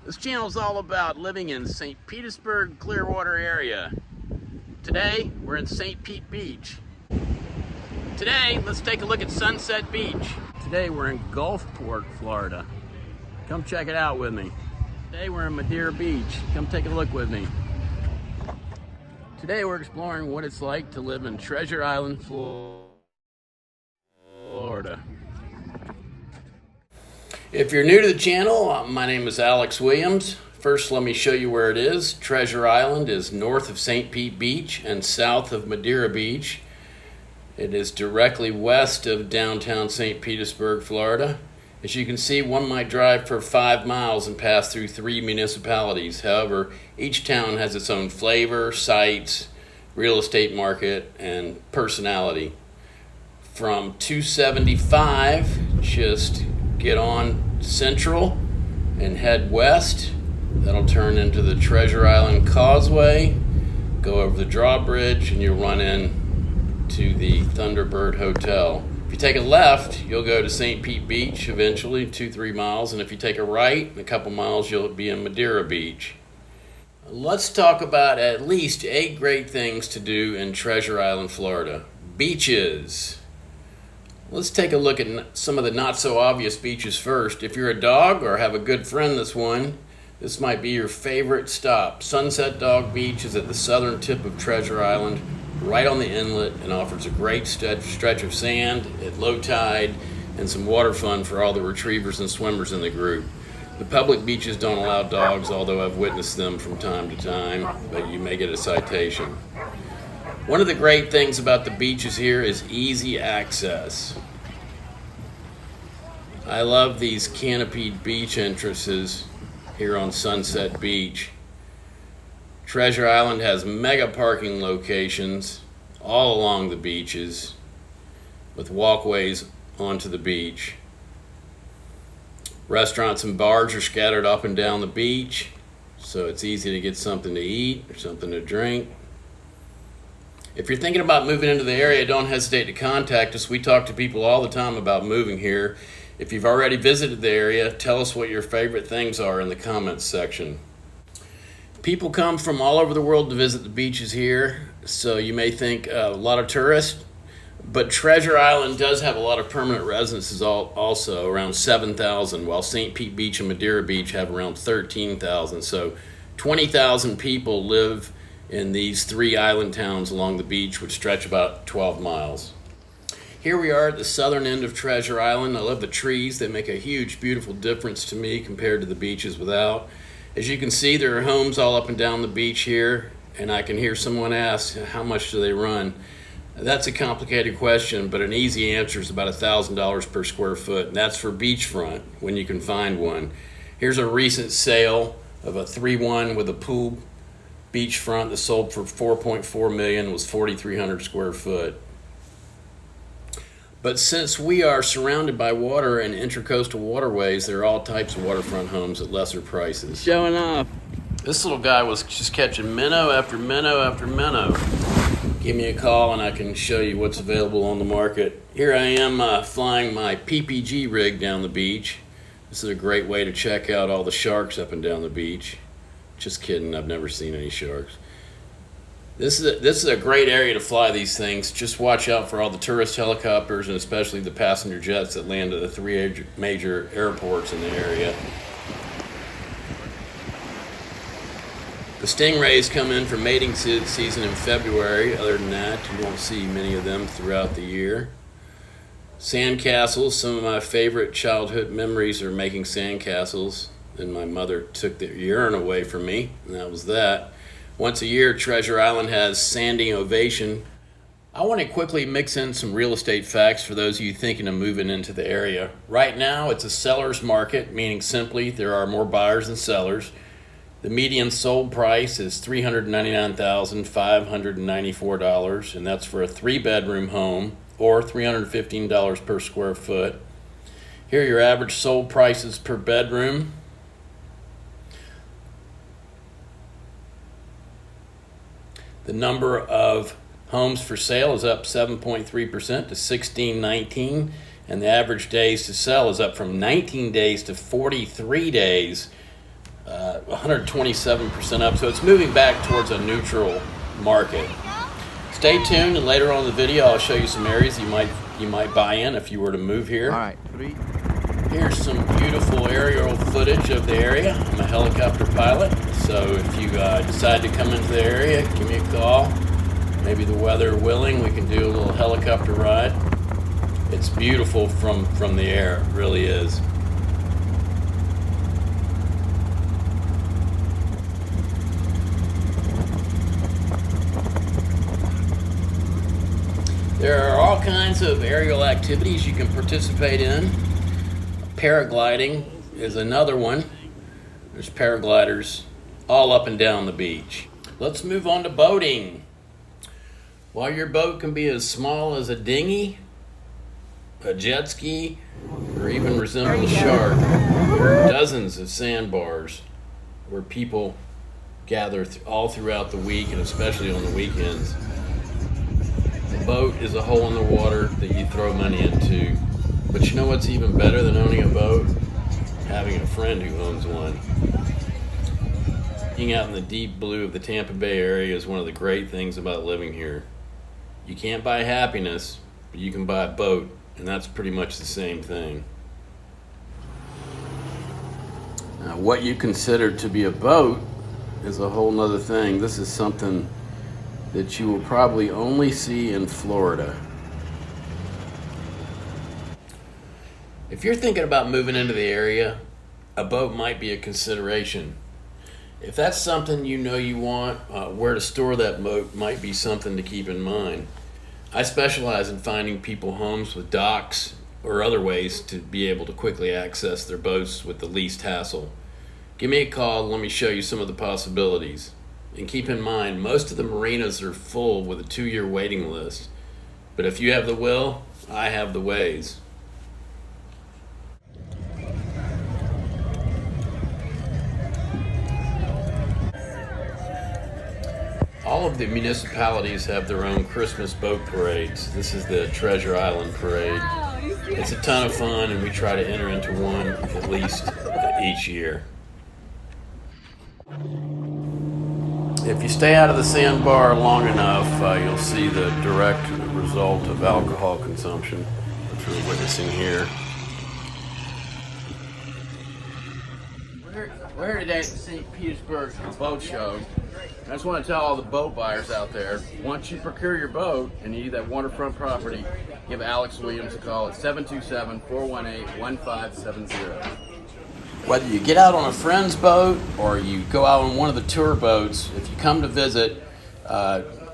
This channel is all about living in St. Petersburg, Clearwater area. Today, we're in St. Pete Beach. Today, let's take a look at Sunset Beach. Today, we're in Gulfport, Florida. Come check it out with me. Today, we're in Madeira Beach. Come take a look with me. Today, we're exploring what it's like to live in Treasure Island, Florida. If you're new to the channel, my name is Alex Williams. First, let me show you where it is. Treasure Island is north of St. Pete Beach and south of Madeira Beach. It is directly west of downtown St. Petersburg, Florida. As you can see, one might drive for 5 miles and pass through 3 municipalities. However, each town has its own flavor, sights, real estate market, and personality. From 275, just get on Central and head west. That'll turn into the Treasure Island Causeway, go over the drawbridge, and you'll run in to the Thunderbird Hotel. If you take a left, you'll go to St. Pete Beach eventually, 2-3 miles, and if you take a right, in a couple miles, you'll be in Madeira Beach. Let's talk about at least 8 great things to do in Treasure Island, Florida. Beaches. Let's take a look at some of the not so obvious beaches first. If you're a dog or have a good friend that's one, this might be your favorite stop. Sunset Dog Beach is at the southern tip of Treasure Island, right on the inlet, and offers a great stretch of sand at low tide and some water fun for all the retrievers and swimmers in the group. The public beaches don't allow dogs, although I've witnessed them from time to time, but you may get a citation. One of the great things about the beaches here is easy access. I love these canopied beach entrances here on Sunset Beach. Treasure Island has mega parking locations all along the beaches with walkways onto the beach. Restaurants and bars are scattered up and down the beach, so it's easy to get something to eat or something to drink. If you're thinking about moving into the area, don't hesitate to contact us. We talk to people all the time about moving here. If you've already visited the area, tell us what your favorite things are in the comments section. People come from all over the world to visit the beaches here, so you may think a lot of tourists, but Treasure Island does have a lot of permanent residences also, around 7,000, while St. Pete Beach and Madeira Beach have around 13,000. So 20,000 people live in these 3 island towns along the beach, which stretch about 12 miles. Here we are at the southern end of Treasure Island. I love the trees. They make a huge, beautiful difference to me compared to the beaches without. As you can see, there are homes all up and down the beach here, and I can hear someone ask, how much do they run? That's a complicated question, but an easy answer is about $1,000 per square foot, and that's for beachfront, when you can find one. Here's a recent sale of a 3-1 with a pool beachfront that sold for $4.4 million, was 4,300 square foot. But since we are surrounded by water and intercoastal waterways, there are all types of waterfront homes at lesser prices. Showing off. This little guy was just catching minnow after minnow after minnow. Give me a call and I can show you what's available on the market. Here I am flying my PPG rig down the beach. This is a great way to check out all the sharks up and down the beach. Just kidding, I've never seen any sharks. This is a great area to fly these things. Just watch out for all the tourist helicopters and especially the passenger jets that land at the 3 major airports in the area. The stingrays come in for mating season in February. Other than that, you won't see many of them throughout the year. Sandcastles, some of my favorite childhood memories are making sandcastles. And my mother took the urine away from me, and that was that. Once a year, Treasure Island has Standing Ovation. I want to quickly mix in some real estate facts for those of you thinking of moving into the area. Right now, it's a seller's market, meaning simply there are more buyers than sellers. The median sold price is $399,594, and that's for a 3-bedroom home, or $315 per square foot. Here are your average sold prices per bedroom. The number of homes for sale is up 7.3% to 1619, and the average days to sell is up from 19 days to 43 days 127% up, so it's moving back towards a neutral market. Stay tuned, and later on in the video I'll show you some areas you might buy in if you were to move here. All right, 3. Here's some beautiful aerial footage of the area. I'm a helicopter pilot, so if you decide to come into the area, give me a call. Maybe the weather willing, we can do a little helicopter ride. It's beautiful from the air, it really is. There are all kinds of aerial activities you can participate in. Paragliding is another one. There's paragliders all up and down the beach. Let's move on to boating. While your boat can be as small as a dinghy, a jet ski, or even resemble a shark, there are dozens of sandbars where people gather all throughout the week, and especially on the weekends. The boat is a hole in the water that you throw money into. But you know what's even better than owning a boat? Having a friend who owns one. Being out in the deep blue of the Tampa Bay area is one of the great things about living here. You can't buy happiness, but you can buy a boat, and that's pretty much the same thing. Now, what you consider to be a boat is a whole nother thing. This is something that you will probably only see in Florida. If you're thinking about moving into the area, a boat might be a consideration. If that's something you know you want, where to store that boat might be something to keep in mind. I specialize in finding people homes with docks or other ways to be able to quickly access their boats with the least hassle. Give me a call and let me show you some of the possibilities. And keep in mind, most of the marinas are full with a 2-year waiting list. But if you have the will, I have the ways. All of the municipalities have their own Christmas boat parades. This is the Treasure Island Parade. It's a ton of fun, and we try to enter into one at least each year. If you stay out of the sandbar long enough, you'll see the direct result of alcohol consumption, which we're witnessing here. We're here today at the St. Petersburg boat show. I just want to tell all the boat buyers out there, once you procure your boat and you need that waterfront property, give Alex Williams a call at 727-418-1570. Whether you get out on a friend's boat or you go out on one of the tour boats, if you come to visit,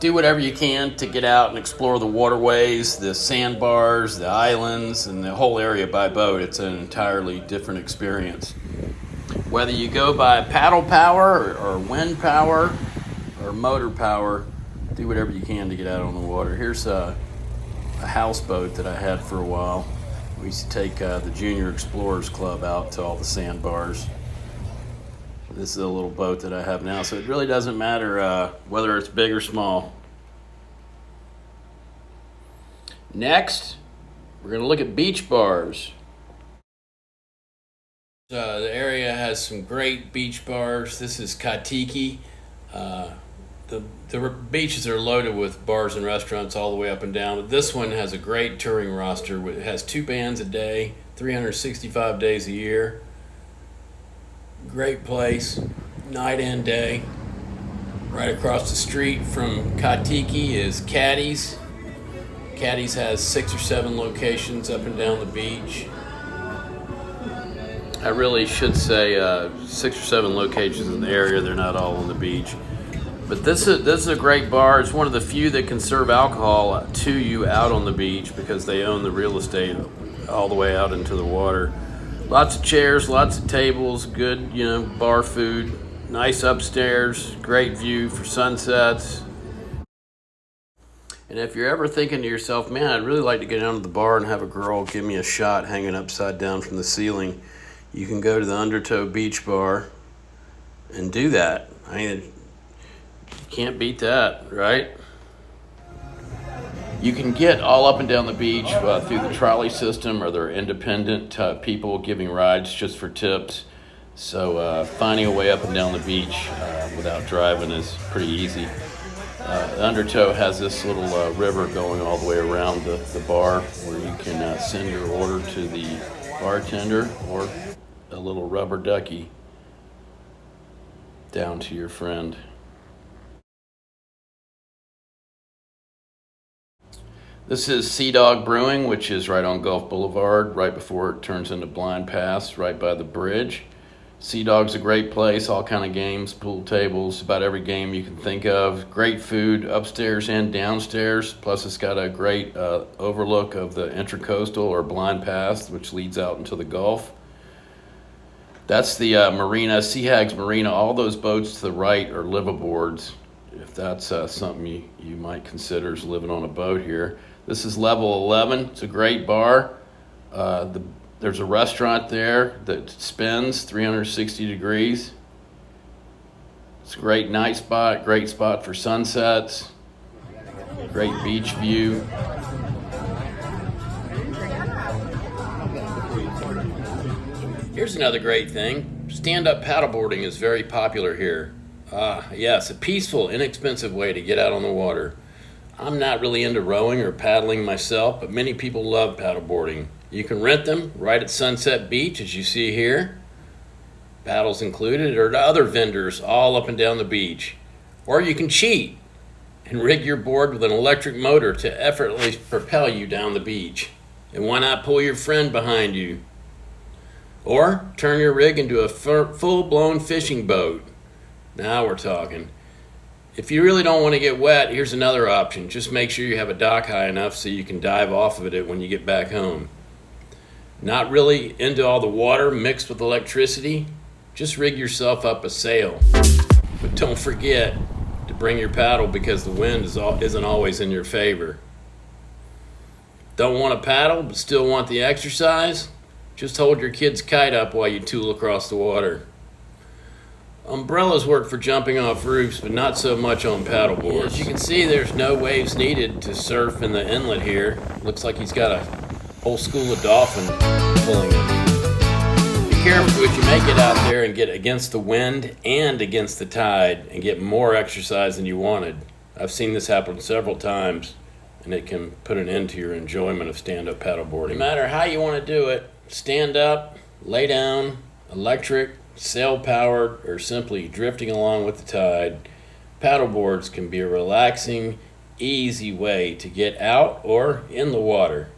do whatever you can to get out and explore the waterways, the sandbars, the islands, and the whole area by boat. It's an entirely different experience. Whether you go by paddle power or wind power or motor power, do whatever you can to get out on the water. Here's a houseboat that I had for a while. We used to take the Junior Explorers Club out to all the sandbars. This is a little boat that I have now, so it really doesn't matter whether it's big or small. Next, we're going to look at beach bars. The area has some great beach bars. This is Katiki. The beaches are loaded with bars and restaurants all the way up and down. This one has a great touring roster. It has 2 bands a day, 365 days a year. Great place, night and day. Right across the street from Katiki is Caddy's. Caddy's has 6 or 7 locations up and down the beach. I really should say 6 or 7 locations in the area. They're not all on the beach. But this is a great bar. It's one of the few that can serve alcohol to you out on the beach because they own the real estate all the way out into the water. Lots of chairs, lots of tables, good, bar food, nice upstairs, great view for sunsets. And if you're ever thinking to yourself, man, I'd really like to get down to the bar and have a girl give me a shot hanging upside down from the ceiling, you can go to the Undertow Beach Bar and do that. I mean, you can't beat that, right? You can get all up and down the beach through the trolley system, or there are independent people giving rides just for tips. So finding a way up and down the beach without driving is pretty easy. The Undertow has this little river going all the way around the bar where you can send your order to the bartender or a little rubber ducky down to your friend. This is Sea Dog Brewing, which is right on Gulf Boulevard, right before it turns into Blind Pass, right by the bridge. Sea Dog's a great place, all kind of games, pool tables, about every game you can think of. Great food upstairs and downstairs, plus it's got a great overlook of the Intracoastal or Blind Pass, which leads out into the Gulf. That's the marina, Sea Hags Marina. All those boats to the right are liveaboards, if that's something you might consider is living on a boat here. This is level 11. It's a great bar. There's a restaurant there that spins 360 degrees. It's a great night spot, great spot for sunsets, great beach view. Here's another great thing. Stand-up paddleboarding is very popular here. Yes, a peaceful, inexpensive way to get out on the water. I'm not really into rowing or paddling myself, but many people love paddleboarding. You can rent them right at Sunset Beach, as you see here. Paddles included, or to other vendors all up and down the beach. Or you can cheat and rig your board with an electric motor to effortlessly propel you down the beach. And why not pull your friend behind you? Or turn your rig into a full-blown fishing boat. Now we're talking. If you really don't want to get wet, here's another option. Just make sure you have a dock high enough so you can dive off of it when you get back home. Not really into all the water mixed with electricity? Just rig yourself up a sail. But don't forget to bring your paddle because the wind isn't always in your favor. Don't want to paddle but still want the exercise? Just hold your kid's kite up while you tool across the water. Umbrellas work for jumping off roofs, but not so much on paddleboards. As you can see, there's no waves needed to surf in the inlet here. Looks like he's got a whole school of dolphins pulling him. Be careful if you make it out there and get against the wind and against the tide and get more exercise than you wanted. I've seen this happen several times, and it can put an end to your enjoyment of stand-up paddleboarding. No matter how you want to do it, stand up, lay down, electric, sail-powered, or simply drifting along with the tide, paddleboards can be a relaxing, easy way to get out or in the water.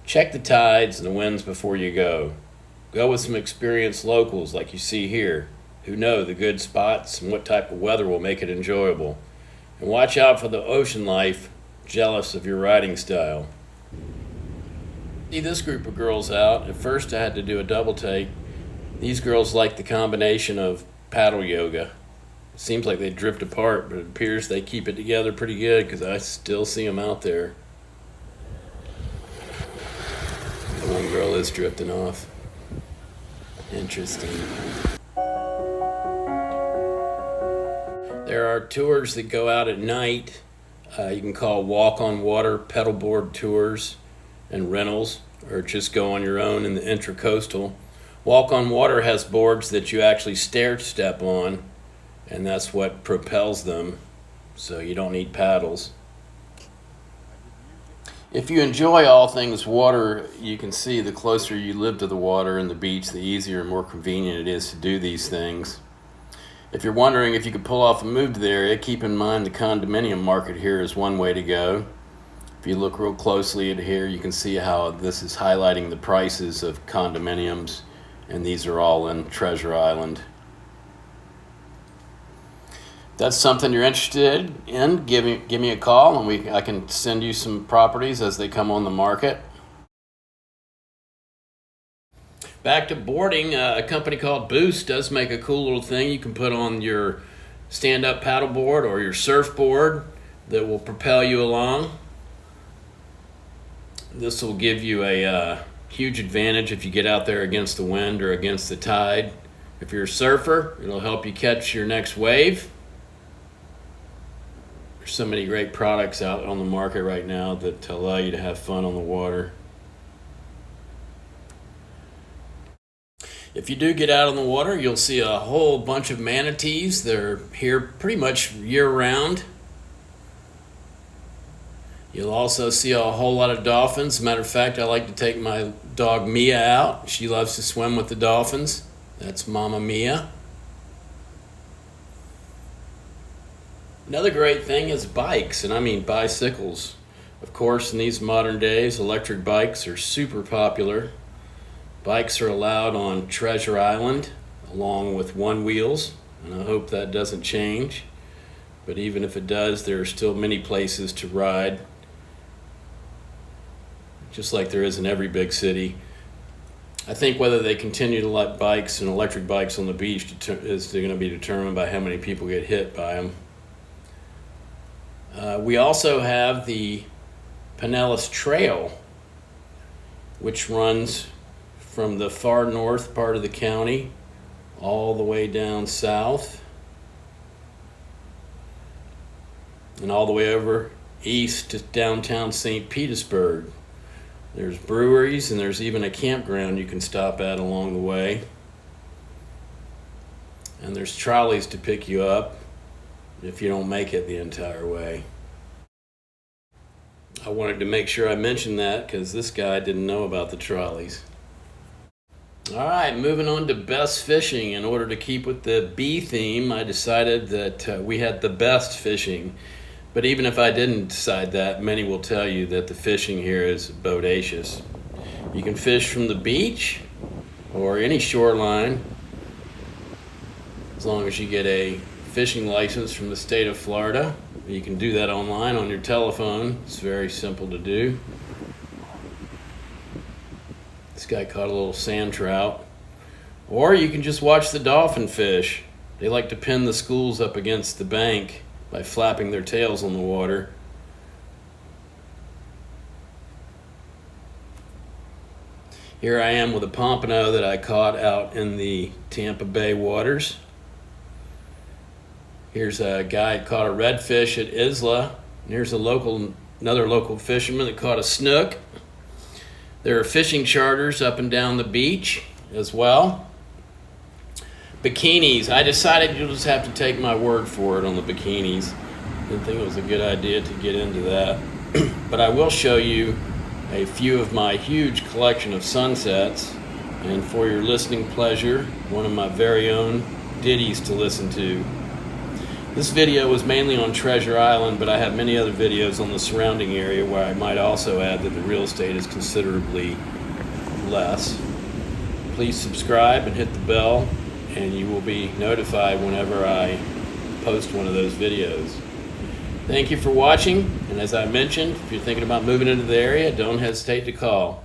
Check the tides and the winds before you go. Go with some experienced locals like you see here, who know the good spots and what type of weather will make it enjoyable. And watch out for the ocean life, jealous of your riding style. See this group of girls out. At first I had to do a double take. These girls like the combination of paddle yoga. It seems like they drift apart, but it appears they keep it together pretty good because I still see them out there. The one girl is drifting off. Interesting. There are tours that go out at night. You can call walk-on-water pedalboard tours and rentals, or just go on your own in the Intracoastal. Walk on Water has boards that you actually stair step on, and that's what propels them, so you don't need paddles. If you enjoy all things water, you can see the closer you live to the water and the beach, the easier and more convenient it is to do these things. If you're wondering if you could pull off a move to the area, keep in mind the condominium market here is one way to go. If you look real closely at here, you can see how this is highlighting the prices of condominiums. And these are all in Treasure Island. If that's something you're interested in, give me a call and I can send you some properties as they come on the market. Back to boarding, a company called Boost does make a cool little thing you can put on your stand-up paddleboard or your surfboard that will propel you along. This will give you a huge advantage if you get out there against the wind or against the tide. If you're a surfer, it'll help you catch your next wave. There's so many great products out on the market right now that allow you to have fun on the water. If you do get out on the water, you'll see a whole bunch of manatees. They're here pretty much year-round. You'll also see a whole lot of dolphins. Matter of fact, I like to take my dog Mia out. She loves to swim with the dolphins. That's Mama Mia. Another great thing is bikes, and I mean bicycles. Of course, in these modern days, electric bikes are super popular. Bikes are allowed on Treasure Island along with one wheels, and I hope that doesn't change. But even if it does, there are still many places to ride, just like there is in every big city. I think whether they continue to let bikes and electric bikes on the beach is going to be determined by how many people get hit by them. We also have the Pinellas Trail, which runs from the far north part of the county all the way down south and all the way over east to downtown St. Petersburg. There's breweries and there's even a campground you can stop at along the way. And there's trolleys to pick you up if you don't make it the entire way. I wanted to make sure I mentioned that because this guy didn't know about the trolleys. All right, moving on to best fishing. In order to keep with the bee theme, I decided that we had the best fishing. But even if I didn't decide that, many will tell you that the fishing here is bodacious. You can fish from the beach or any shoreline as long as you get a fishing license from the state of Florida. You can do that online on your telephone. It's very simple to do. This guy caught a little sand trout. Or you can just watch the dolphin fish. They like to pin the schools up against the bank by flapping their tails on the water. Here I am with a pompano that I caught out in the Tampa Bay waters. Here's a guy who caught a redfish at Isla. Here's another local fisherman that caught a snook. There are fishing charters up and down the beach as well. Bikinis. I decided you'll just have to take my word for it on the bikinis. Didn't think it was a good idea to get into that. But I will show you a few of my huge collection of sunsets. And for your listening pleasure, one of my very own ditties to listen to. This video was mainly on Treasure Island, but I have many other videos on the surrounding area where I might also add that the real estate is considerably less. Please subscribe and hit the bell, and you will be notified whenever I post one of those videos. Thank you for watching, and as I mentioned, if you're thinking about moving into the area, don't hesitate to call.